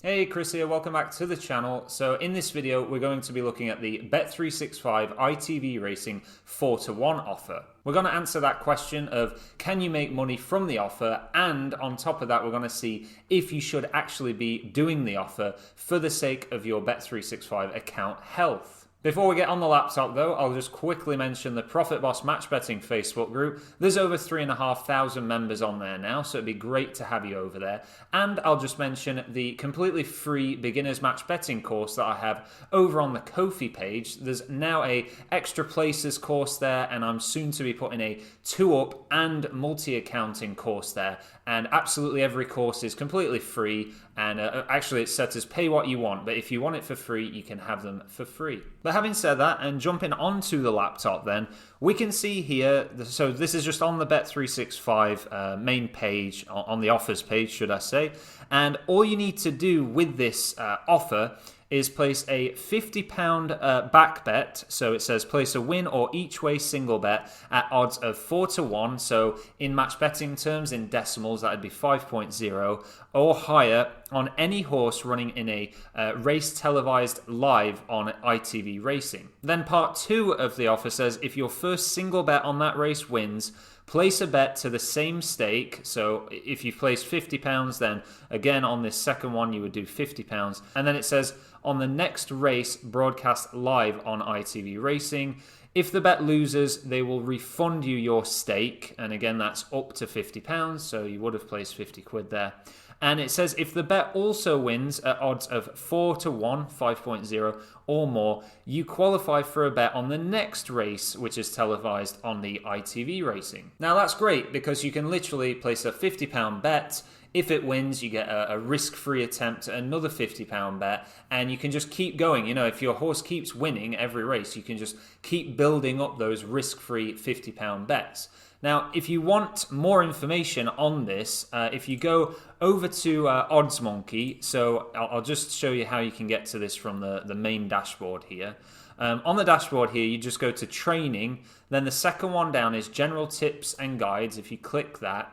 Hey, Chris here, welcome back to the channel. So in this video, we're going to be looking at the bet365 ITV Racing 4-to-1 offer. We're going to answer that question of can you make money from the offer, and on top of that, we're going to see if you should actually be doing the offer for the sake of your bet365 account health. Before we get on the laptop though, I'll just quickly mention the Profit Boss Match Betting Facebook group. There's over 3,500 members on there now, so it'd be great to have you over there. And I'll just mention the completely free beginners match betting course that I have over on the Ko-fi page. There's now a extra places course there, and I'm soon to be putting a 2-up and multi-accounting course there. And absolutely every course is completely free, and actually it's set as pay what you want, but if you want it for free, you can have them for free. But having said that, and jumping onto the laptop then, we can see here, so this is just on the Bet365 main page, on the offers page should I say, and all you need to do with this offer is place a £50 back bet. So it says place a win or each way single bet at odds of 4-to-1. So in match betting terms, in decimals, that would be 5.0 or higher on any horse running in a race televised live on ITV Racing. Then part 2 of the offer says if your first single bet on that race wins, place a bet to the same stake. So if you've placed £50, then again on this second one you would do £50. And then it says on the next race broadcast live on ITV Racing, if the bet loses, they will refund you your stake. And again, that's up to £50. So you would have placed 50 quid there. And it says if the bet also wins at odds of 4-to-1, 5.0 or more, you qualify for a bet on the next race, which is televised on the ITV Racing. Now that's great because you can literally place a £50 bet. If it wins, you get a risk-free attempt at another £50 bet, and you can just keep going. You know, if your horse keeps winning every race, you can just keep building up those risk-free £50 bets. Now, if you want more information on this, if you go over to OddsMonkey, so I'll just show you how you can get to this from the main dashboard here. On the dashboard here, you just go to training, then the second one down is general tips and guides. If you click that,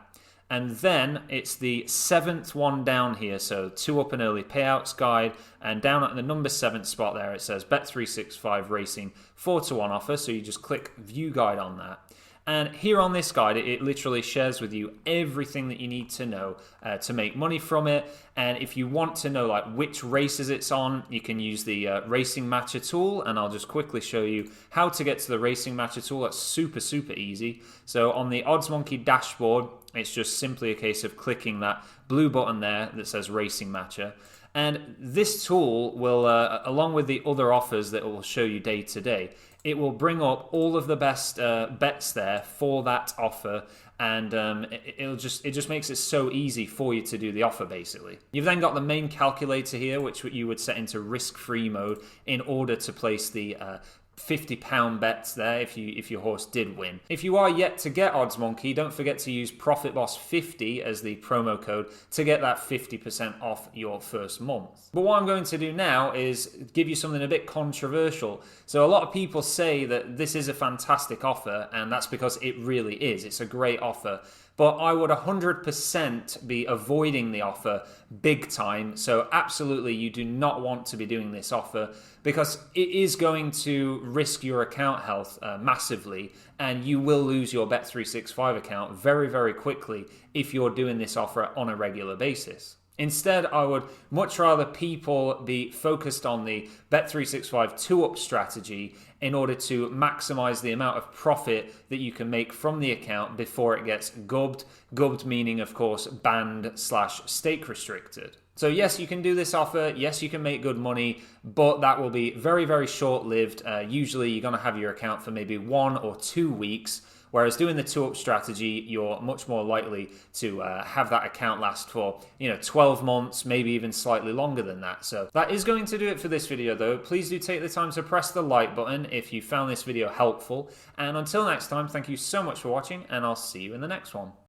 and then it's the 7th one down here, so 2-up and early payouts guide, and down at the number 7th spot there it says Bet365 Racing 4-to-1 offer, so you just click view guide on that. And here on this guide, it literally shares with you everything that you need to know to make money from it. And if you want to know like which races it's on, you can use the Racing Matcher tool. And I'll just quickly show you how to get to the Racing Matcher tool. That's super, super easy. So on the OddsMonkey dashboard, it's just simply a case of clicking that blue button there that says Racing Matcher. And this tool will, along with the other offers that it will show you day to day, it will bring up all of the best bets there for that offer, and it just makes it so easy for you to do the offer basically. You've then got the main calculator here, which you would set into risk-free mode in order to place the £50 bets there if your horse did win. If you are yet to get OddsMonkey, don't forget to use ProfitBoss50 as the promo code to get that 50% off your first month. But what I'm going to do now is give you something a bit controversial. So a lot of people say that this is a fantastic offer, and that's because it really is. It's a great offer. But I would 100% be avoiding the offer big time. So absolutely, you do not want to be doing this offer because it is going to risk your account health massively, and you will lose your Bet365 account very, very quickly if you're doing this offer on a regular basis. Instead, I would much rather people be focused on the Bet365 2-up strategy in order to maximize the amount of profit that you can make from the account before it gets gubbed. Gubbed meaning, of course, banned/stake restricted. So yes, you can do this offer. Yes, you can make good money, but that will be very, very short-lived. Usually you're going to have your account for maybe 1 or 2 weeks. Whereas doing the 2-up strategy, you're much more likely to have that account last for 12 months, maybe even slightly longer than that. So that is going to do it for this video though. Please do take the time to press the like button if you found this video helpful. And until next time, thank you so much for watching, and I'll see you in the next one.